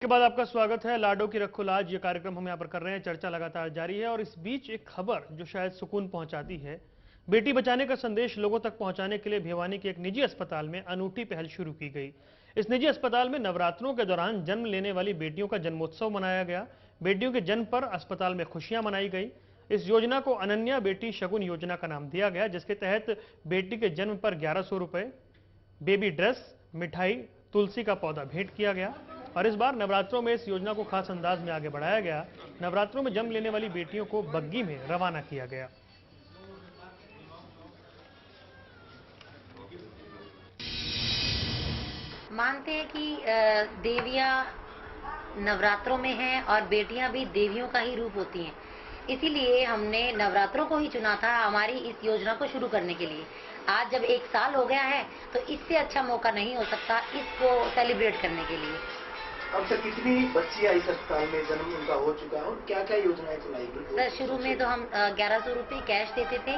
के बाद आपका स्वागत है। लाडो की रखो लाज ये कार्यक्रम हम यहाँ पर कर रहे हैं। चर्चा लगातार जारी है और इस बीच एक खबर जो शायद सुकून पहुंचाती है। बेटी बचाने का संदेश लोगों तक पहुंचाने के लिए भिवानी के एक निजी अस्पताल में अनूठी पहल शुरू की गई। इस निजी अस्पताल में नवरात्रों के दौरान जन्म लेने वाली बेटियों का जन्मोत्सव मनाया गया। बेटियों के जन्म पर अस्पताल में खुशियां मनाई गई। इस योजना को अनन्या बेटी शगुन योजना का नाम दिया गया, जिसके तहत बेटी के जन्म पर 1100 रुपए, बेबी ड्रेस, मिठाई, तुलसी का पौधा भेंट किया गया। और इस बार नवरात्रों में इस योजना को खास अंदाज में आगे बढ़ाया गया। नवरात्रों में जन्म लेने वाली बेटियों को बग्गी में रवाना किया गया। मानते हैं कि देवियां नवरात्रों में हैं और बेटियां भी देवियों का ही रूप होती हैं। इसीलिए हमने नवरात्रों को ही चुना था हमारी इस योजना को शुरू करने के लिए। आज जब 1 साल हो गया है तो इससे अच्छा मौका नहीं हो सकता इसको सेलिब्रेट करने के लिए। अब तक कितनी बच्चियां इस अस्पताल में जन्म उनका हो चुका है और क्या क्या योजनाएं चलाई गई? सर, शुरू में तो हम 1100 रुपये कैश देते थे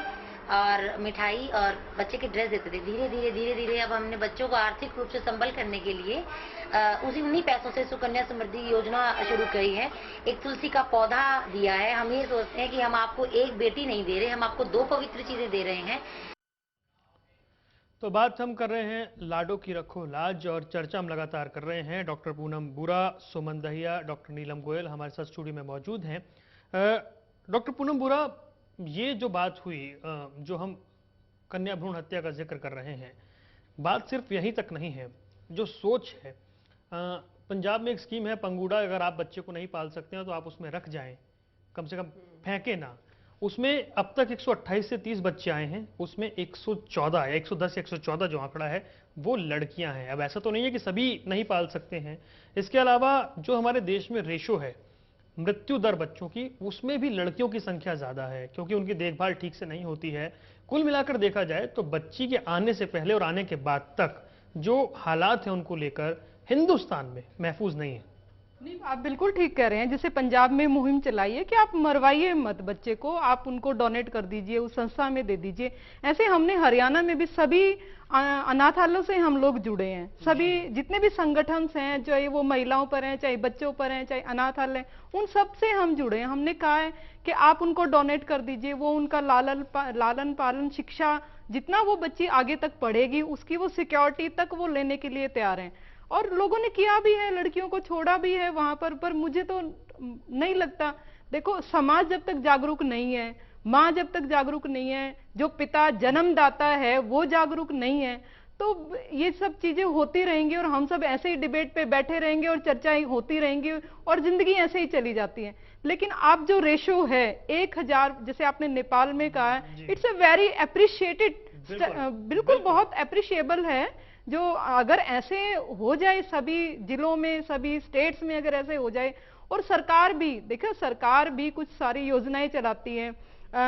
और मिठाई और बच्चे की ड्रेस देते थे। धीरे धीरे अब हमने बच्चों को आर्थिक रूप से संबल करने के लिए उन्हीं पैसों से सुकन्या समृद्धि योजना शुरू करी है। एक तुलसी का पौधा दिया है। हम ये सोचते हैं कि हम आपको एक बेटी नहीं दे रहे, हम आपको 2 पवित्र चीजें दे रहे हैं। तो बात हम कर रहे हैं लाडो की रखो लाज और चर्चा हम लगातार कर रहे हैं। डॉक्टर पूनम बुरा, सुमन दहिया, डॉक्टर नीलम गोयल हमारे साथ स्टूडियो में मौजूद हैं। डॉक्टर पूनम बुरा, ये जो बात हुई, जो हम कन्या भ्रूण हत्या का जिक्र कर रहे हैं, बात सिर्फ यहीं तक नहीं है। जो सोच है, पंजाब में एक स्कीम है पंगूड़ा, अगर आप बच्चे को नहीं पाल सकते हैं तो आप उसमें रख जाएं, कम से कम फेंके ना। उसमें अब तक 128 से 30 बच्चे आए हैं। उसमें 114 या 110 या 114 जो आंकड़ा है वो लड़कियां हैं। अब ऐसा तो नहीं है कि सभी नहीं पाल सकते हैं। इसके अलावा जो हमारे देश में रेशो है मृत्यु दर बच्चों की, उसमें भी लड़कियों की संख्या ज्यादा है क्योंकि उनकी देखभाल ठीक से नहीं होती है। कुल मिलाकर देखा जाए तो बच्ची के आने से पहले और आने के बाद तक जो हालात हैं उनको लेकर हिंदुस्तान में महफूज नहीं है। नहीं, आप बिल्कुल ठीक कह रहे हैं। जैसे पंजाब में मुहिम चलाई है कि आप मरवाइए मत बच्चे को, आप उनको डोनेट कर दीजिए, उस संस्था में दे दीजिए। ऐसे हमने हरियाणा में भी सभी अनाथालयों से हम लोग जुड़े हैं। सभी जितने भी संगठन हैं, चाहे वो महिलाओं पर हैं, चाहे बच्चों पर हैं, चाहे अनाथालय, उन सब से हम जुड़े हैं। हमने कहा है कि आप उनको डोनेट कर दीजिए, वो उनका लालन पालन शिक्षा जितना वो बच्ची आगे तक पढ़ेगी उसकी वो सिक्योरिटी तक वो लेने के लिए तैयार हैं। और लोगों ने किया भी है, लड़कियों को छोड़ा भी है वहां पर मुझे तो नहीं लगता। देखो, समाज जब तक जागरूक नहीं है, माँ जब तक जागरूक नहीं है, जो पिता जन्मदाता है वो जागरूक नहीं है, तो ये सब चीजें होती रहेंगी और हम सब ऐसे ही डिबेट पे बैठे रहेंगे और चर्चाएं होती रहेंगी और जिंदगी ऐसे ही चली जाती है। लेकिन आप जो रेशो है 1000, जैसे आपने नेपाल में कहा है, इट्स अ वेरी अप्रिशिएटेड, बिल्कुल बहुत अप्रिशिएबल है। जो अगर ऐसे हो जाए सभी जिलों में, सभी स्टेट्स में अगर ऐसे हो जाए, और सरकार भी देखो, सरकार भी कुछ सारी योजनाएं चलाती है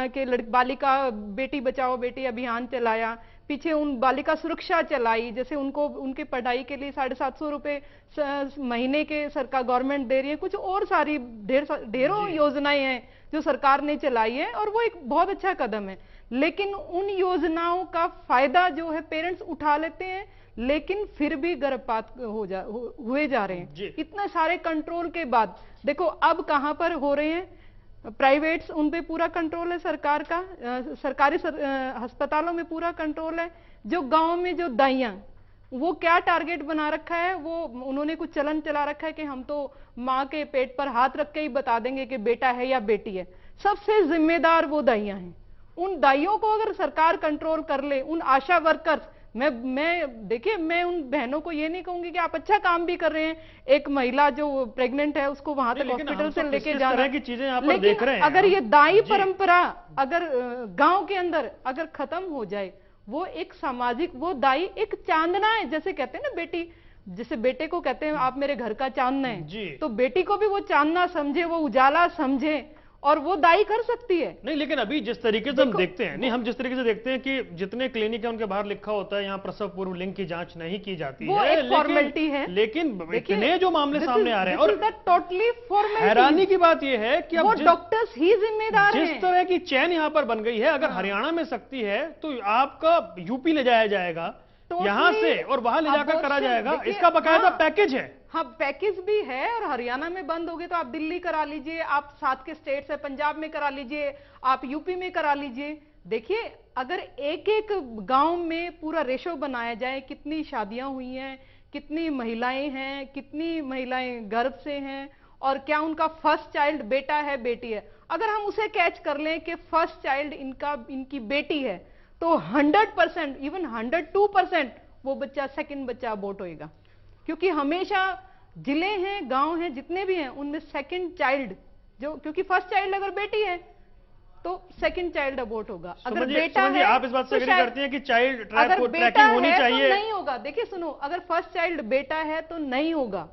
कि बालिका बेटी बचाओ बेटी अभियान चलाया, पीछे उन बालिका सुरक्षा चलाई, जैसे उनको उनकी पढ़ाई के लिए 750 रुपए महीने के सरकार गवर्नमेंट दे रही है। कुछ और सारी ढेरों योजनाएं हैं जो सरकार ने चलाई है और वो एक बहुत अच्छा कदम है। लेकिन उन योजनाओं का फायदा जो है पेरेंट्स उठा लेते हैं, लेकिन फिर भी गर्भपात हुए जा रहे हैं। इतने सारे कंट्रोल के बाद देखो अब कहां पर हो रहे हैं, प्राइवेट्स, उन पे पूरा कंट्रोल है सरकार का, सरकारी अस्पतालों में पूरा कंट्रोल है। जो गांव में जो दाइयां, वो क्या टारगेट बना रखा है, वो उन्होंने कुछ चलन चला रखा है कि हम तो माँ के पेट पर हाथ रख के ही बता देंगे कि बेटा है या बेटी है। सबसे जिम्मेदार वो दाइयां हैं। उन दाइयों को अगर सरकार कंट्रोल कर ले, उन आशा वर्कर्स, मैं देखिए, मैं उन बहनों को ये नहीं कहूंगी कि आप अच्छा काम भी कर रहे हैं। एक महिला जो प्रेग्नेंट है उसको वहां तक हॉस्पिटल से लेके जाना की चीजें यहाँ पर देख रहे हैं। अगर ये दाई परंपरा अगर गांव के अंदर अगर खत्म हो जाए, वो एक सामाजिक, वो दाई एक चांदना है, जैसे कहते हैं ना बेटी, जैसे बेटे को कहते हैं आप मेरे घर का चांदना है, तो बेटी को भी वो चांदना समझे, वो उजाला समझे और वो दाई कर सकती है। नहीं, लेकिन अभी जिस तरीके से हम देखते हैं, नहीं, हम जिस तरीके से देखते हैं कि जितने क्लिनिक है उनके बाहर लिखा होता है यहाँ प्रसव पूर्व लिंग की जांच नहीं की जाती वो है, एक फॉर्मेलिटी है। लेकिन इतने जो मामले सामने आ रहे हैं, और टोटली फॉर्मेलिटी। हैरानी की बात यह है कि अब डॉक्टर्स ही जिम्मेदार हैं। जिस तरह की चैन यहाँ पर बन गई है, अगर हरियाणा में सख्ती है तो आपका यूपी ले जाया जाएगा, यहाँ से और वहां ले जाकर करा जाएगा, देखिए, इसका बकायदा हाँ, पैकेज है। हाँ, पैकेज भी है। और हरियाणा में बंद हो गए तो आप दिल्ली करा लीजिए, आप साथ के स्टेट्स है, पंजाब में करा लीजिए, आप यूपी में करा लीजिए। देखिए, अगर एक एक गांव में पूरा रेशो बनाया जाए, कितनी शादियां हुई हैं, कितनी महिलाएं हैं, कितनी महिलाएं गर्भ से हैं, और क्या उनका फर्स्ट चाइल्ड बेटा है बेटी है, अगर हम उसे कैच कर लें कि फर्स्ट चाइल्ड इनकी बेटी है, तो 100%, इवन 102% वो बच्चा, सेकंड बच्चा अबॉर्ट होएगा। क्योंकि हमेशा जिले हैं, गांव हैं, जितने भी हैं, उनमें सेकंड चाइल्ड जो, क्योंकि फर्स्ट चाइल्ड अगर बेटी है तो सेकंड चाइल्ड अबॉर्ट होगा। अगर बेटा है, आप इस बात से तो एग्री करती हैं कि चाइल्ड अगर बेटा ट्रैकिंग होनी है चाहिए? तो नहीं होगा। देखिए सुनो, अगर फर्स्ट चाइल्ड बेटा है तो नहीं होगा,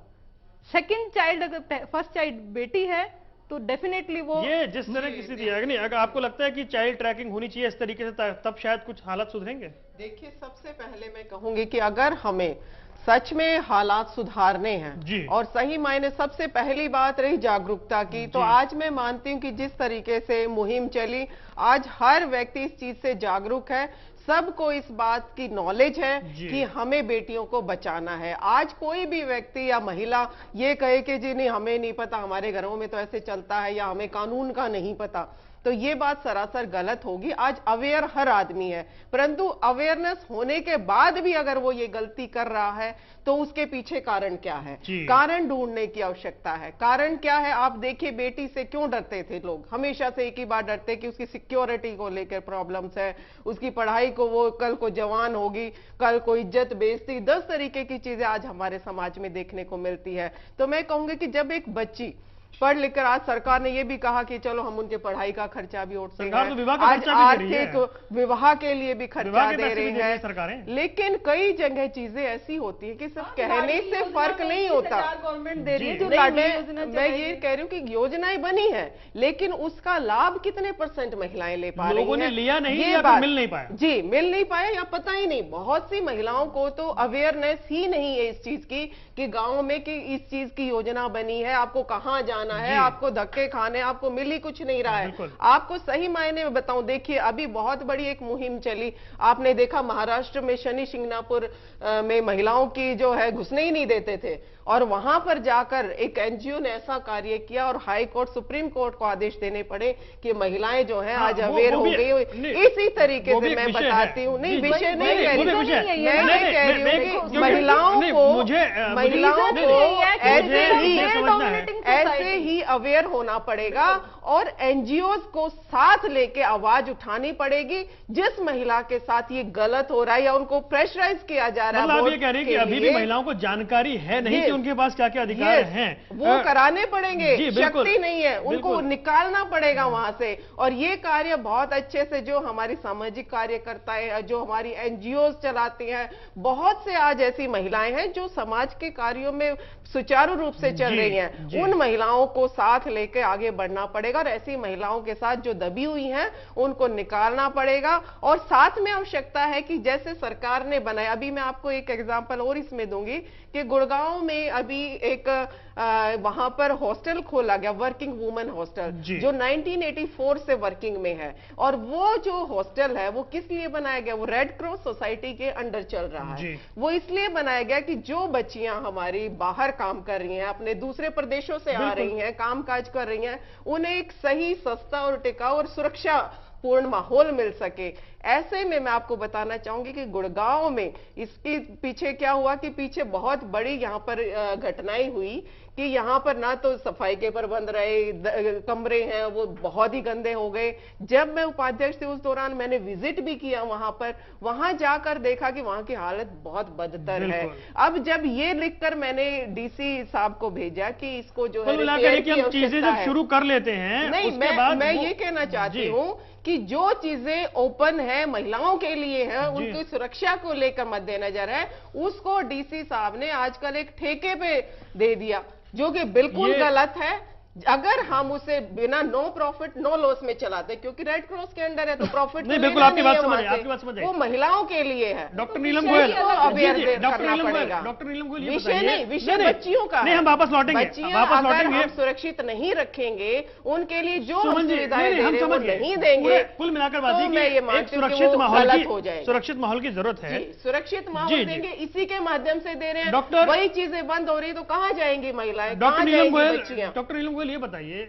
सेकंड चाइल्ड, अगर फर्स्ट चाइल्ड बेटी है तो डेफिनेटली वो, ये जिस तरह की स्थिति है नहीं, अगर आपको लगता है कि चाइल्ड ट्रैकिंग होनी चाहिए इस तरीके से, तब शायद कुछ हालात सुधरेंगे। देखिए, सबसे पहले मैं कहूंगी कि अगर हमें सच में हालात सुधारने हैं और सही मायने, सबसे पहली बात रही जागरूकता की, तो आज मैं मानती हूं कि जिस तरीके से मुहिम चली, आज हर व्यक्ति इस चीज से जागरूक है, सबको इस बात की नॉलेज है कि हमें बेटियों को बचाना है। आज कोई भी व्यक्ति या महिला ये कहे कि जी नहीं हमें नहीं पता, हमारे घरों में तो ऐसे चलता है, या हमें कानून का नहीं पता, तो ये बात सरासर गलत होगी। आज अवेयर हर आदमी है, परंतु अवेयरनेस होने के बाद भी अगर वो ये गलती कर रहा है तो उसके पीछे कारण क्या है, कारण ढूंढने की आवश्यकता है। कारण क्या है? आप देखिए, बेटी से क्यों डरते थे लोग? हमेशा से एक ही बात डरते कि उसकी सिक्योरिटी को लेकर प्रॉब्लम्स है, उसकी पढ़ाई को, वो कल को जवान होगी, कल को इज्जत बेइज्जती, 10 तरीके की चीजें आज हमारे समाज में देखने को मिलती है। तो मैं कहूंगी कि जब एक बच्ची पढ़ लिख कर, आज सरकार ने ये भी कहा कि चलो हम उनके पढ़ाई का खर्चा भी उठते हैं, आज आर्थिक विवाह के लिए भी खर्चा दे रही है सरकारें, लेकिन कई जगह चीजें ऐसी होती है कि सिर्फ कहने से फर्क नहीं होता। गवर्नमेंट दे रही है, जो मैं ये कह रही हूँ कि योजनाएं बनी है, लेकिन उसका लाभ कितने % महिलाएं ले पा रही हैं? लोगों ने लिया नहीं, ये मिल नहीं पाया। जी, मिल नहीं पाया या पता ही नहीं। बहुत सी महिलाओं को तो अवेयरनेस ही नहीं है इस चीज की कि गांव में कि इस चीज की योजना बनी है, आपको कहां जाना है, आपको धक्के खाने, आपको मिल ही कुछ नहीं रहा है। आपको सही मायने में बताऊं, देखिए अभी बहुत बड़ी एक मुहिम चली, आपने देखा महाराष्ट्र में शनि शिंगणापुर में महिलाओं की जो है घुसने ही नहीं देते थे, और वहां पर जाकर एक एनजीओ ने ऐसा कार्य किया और हाई कोर्ट, सुप्रीम कोर्ट को आदेश देने पड़े कि महिलाएं जो है आज अवेयर हो गई। इसी तरीके से मैं बताती हूँ, नहीं विषय नहीं कह रही, मैं कह रही हूँ कि महिलाओं को ऐसे ही अवेयर होना पड़ेगा और एनजीओज को साथ लेके आवाज उठानी पड़ेगी। जिस महिला के साथ ये गलत हो रहा है या उनको प्रेशराइज किया जा रहा है, मतलब आप ये कह रही हैं कि अभी भी महिलाओं को जानकारी है नहीं कि उनके पास क्या क्या अधिकार हैं, वो कराने पड़ेंगे, शक्ति नहीं है, उनको निकालना पड़ेगा वहां से। और ये कार्य बहुत अच्छे से जो हमारी सामाजिक कार्यकर्ता है, जो हमारी एनजीओ चलाती हैं, बहुत से आज ऐसी महिलाएं हैं जो समाज के कार्यों में सुचारू रूप से चल रही हैं। उन महिलाओं को साथ लेकर आगे बढ़ना पड़ेगा और ऐसी महिलाओं के साथ जो दबी हुई हैं उनको निकालना पड़ेगा। और साथ में आवश्यकता है कि जैसे सरकार ने बनाया, अभी मैं आपको एक एग्जांपल और इसमें दूंगी कि गुड़गांव में अभी एक वहां पर हॉस्टल खोला गया, वर्किंग वुमेन हॉस्टल, जो 1984 से वर्किंग में है। और वो जो हॉस्टल है वो किस लिए बनाया गया? वो रेड क्रॉस सोसाइटी के अंडर चल रहा है। वो इसलिए बनाया गया कि जो बच्चियां हमारी बाहर काम कर रही हैं, अपने दूसरे प्रदेशों से आ रही हैं, काम काज कर रही हैं, उन्हें एक सही, सस्ता और टिकाऊ और सुरक्षा पूर्ण माहौल मिल सके। ऐसे में मैं आपको बताना चाहूंगी कि गुड़गांव में इसके पीछे क्या हुआ कि पीछे बहुत बड़ी यहाँ पर घटनाएं हुई कि यहाँ पर ना तो सफाई के प्रबंध रहे, कमरे हैं वो बहुत ही गंदे हो गए। जब मैं उपाध्यक्ष थी उस दौरान मैंने विजिट भी किया वहां पर, वहां जाकर देखा कि वहां की हालत बहुत बदतर है। अब जब ये लिखकर मैंने डीसी साहब को भेजा कि इसको जो है चीजें जब शुरू कर लेते हैं, नहीं मैं ये कहना चाहती हूँ कि जो चीजें ओपन है, महिलाओं के लिए है, उनकी सुरक्षा को लेकर मद्देनजर है, उसको डीसी साहब ने आजकल एक ठेके पे दे दिया, जो कि बिल्कुल गलत है। अगर हम उसे बिना नो प्रॉफिट नो लॉस में चलाते, क्योंकि रेड क्रॉस के अंडर है तो प्रॉफिट नहीं, बिल्कुल आपकी बात समझ आपकी बात समझ वो महिलाओं के लिए है। डॉक्टर नीलम गोयल, डॉक्टर नीलम गोयल, विषय नहीं, विषय बच्चियों का नहीं, हम वापस लौटेंगे, वापस लौटेंगे। हम सुरक्षित नहीं रखेंगे उनके लिए जो हम सुविधाएं दे रहे हैं वो नहीं देंगे, कुल मिलाकर बात मैं ये मानती हूं कि वो गलत हो जाएगा। सुरक्षित माहौल की जरूरत है, सुरक्षित माहौल देंगे, इसी के माध्यम से दे रहे हैं। डॉक्टर, वही चीजें बंद हो रही तो कहाँ जाएंगी महिलाएं, डॉक्टर नीलम गोयल ये बताइए,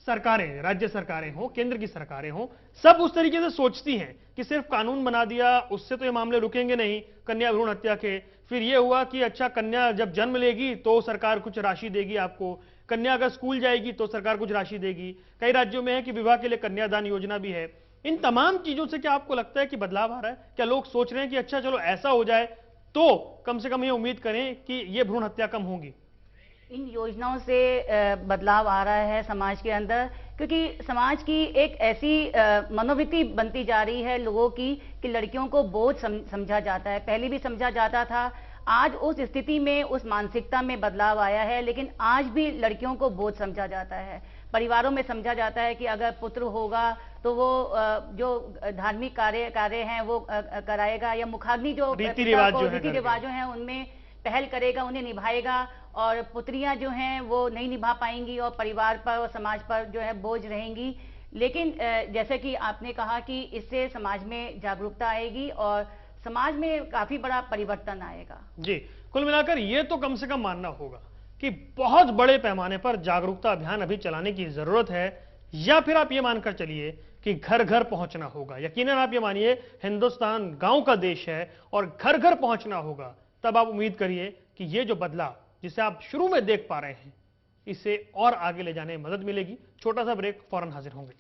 सरकारें, राज्य सरकारें हो, केंद्र की सरकारें हो, सब उस तरीके से सोचती हैं कि सिर्फ कानून बना दिया उससे तो ये मामले रुकेंगे नहीं कन्या भ्रूण हत्या के। फिर ये हुआ कि अच्छा, कन्या जब जन्म लेगी तो सरकार कुछ राशि देगी आपको, कन्या अगर स्कूल जाएगी तो सरकार कुछ राशि देगी, कई राज्यों में है कि विवाह के लिए कन्यादान योजना भी है। इन तमाम चीजों से क्या आपको लगता है कि बदलाव आ रहा है? क्या लोग सोच रहे हैं कि अच्छा चलो ऐसा हो जाए तो कम से कम ये उम्मीद करें कि ये भ्रूण हत्या कम होगी? इन योजनाओं से बदलाव आ रहा है समाज के अंदर, क्योंकि समाज की एक ऐसी मनोवृत्ति बनती जा रही है लोगों की कि लड़कियों को बोझ समझा जाता है। पहले भी समझा जाता था, आज उस स्थिति में, उस मानसिकता में बदलाव आया है, लेकिन आज भी लड़कियों को बोझ समझा जाता है। परिवारों में समझा जाता है कि अगर पुत्र होगा तो वो जो धार्मिक कार्य हैं वो कराएगा, या मुखाग्नि जो रीति रिवाजों हैं उनमें पहल करेगा, उन्हें निभाएगा, और पुत्रियां जो हैं वो नहीं निभा पाएंगी और परिवार पर और समाज पर जो है बोझ रहेंगी। लेकिन जैसे कि आपने कहा कि इससे समाज में जागरूकता आएगी और समाज में काफी बड़ा परिवर्तन आएगा। जी, कुल मिलाकर ये तो कम से कम मानना होगा कि बहुत बड़े पैमाने पर जागरूकता अभियान अभी चलाने की जरूरत है, या फिर आप ये मानकर चलिए कि घर घर पहुंचना होगा। यकीनन आप ये मानिए, हिंदुस्तान गांव का देश है और घर घर पहुंचना होगा। तब आप उम्मीद करिए कि ये जो बदलाव जिसे आप शुरू में देख पा रहे हैं, इसे और आगे ले जाने में मदद मिलेगी। छोटा सा ब्रेक, फौरन हाजिर होंगे।